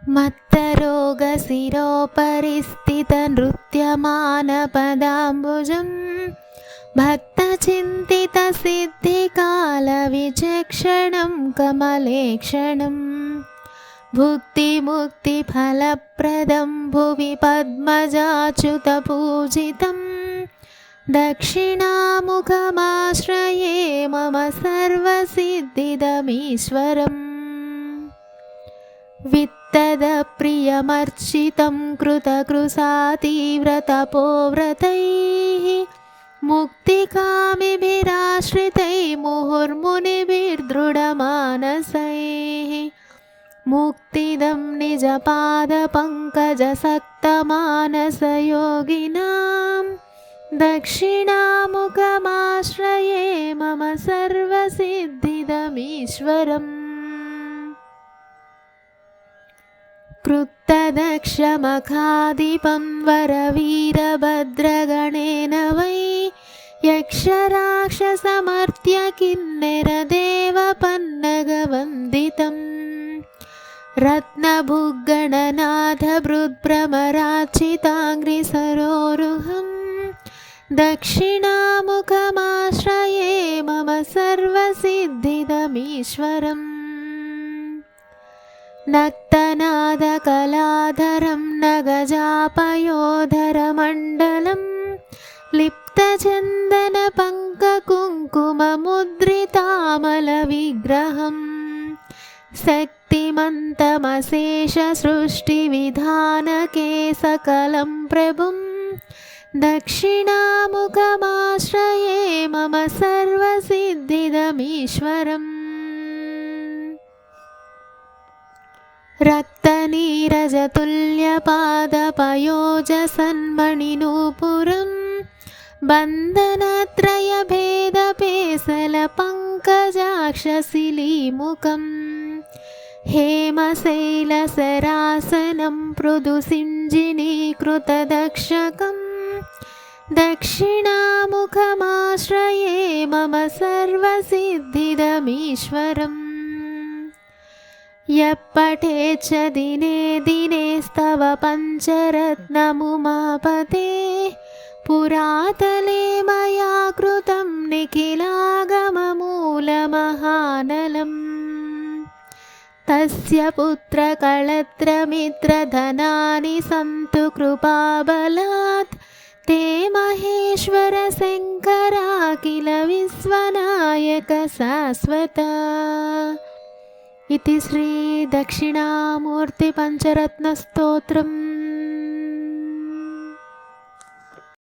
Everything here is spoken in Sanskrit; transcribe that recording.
मत्तरोगशिरोपरिस्थितनृत्यमानपदाम्बुजं भक्तचिन्तितसिद्धिकालविचक्षणं कमलेक्षणं भुक्तिमुक्तिफलप्रदं भुवि पद्मजाच्युतपूजितं दक्षिणामुखमाश्रये मम सर्वसिद्धिदमीश्वरम् वित्तदप्रियमर्चितं कृतकृसातीव्रतपोव्रतैः मुक्तिकामिभिराश्रितैः मुहुर्मुनिभिर्दृढमानसैः मुक्तिदं निजपादपङ्कजसक्तमानसयोगिनां दक्षिणामुखमाश्रये मम सर्वसिद्धिदमीश्वरम् कृत्तदक्षमखाधिपं वरवीरभद्रगणेन वै यक्षराक्षसमर्त्य किन्नरदेवपन्नगवन्दितं रत्नभुग्गणनाथभृद्भ्रमरार्चिताङ्घ्रिसरोरुहं दक्षिणामुखमाश्रये मम सर्वसिद्धिदमीश्वरम् नक्तनादकलाधरं नगजापयोधरमण्डलं लिप्तचन्दनपङ्ककुङ्कुममुद्रितामलविग्रहं शक्तिमन्तमशेषसृष्टिविधानके सकलं प्रभुं दक्षिणामुखमाश्रये मम सर्वसिद्धिदमीश्वरम् रक्तनीरजतुल्यपादपयोजसन्मणिनूपुरं बन्धनत्रयभेदपेसलपङ्कजाक्षशिलीमुखं हेमशैलसरासनं मृदुसिञ्जिनीकृतदक्षकं दक्षिणामुखमाश्रये मम सर्वसिद्धिदमीश्वरम् यः पठेच्च दिने दिने स्तव पञ्चरत्नमुमापते पुरातले मया कृतं निखिलागममूलमहानलम् तस्य पुत्रकळत्रमित्रधनानि सन्तु कृपाबलात् ते महेश्वर शङ्करा किल विश्वनायक शाश्वता। इति श्री दक्षिणामूर्ति पंचरत्नस्तोत्रम्।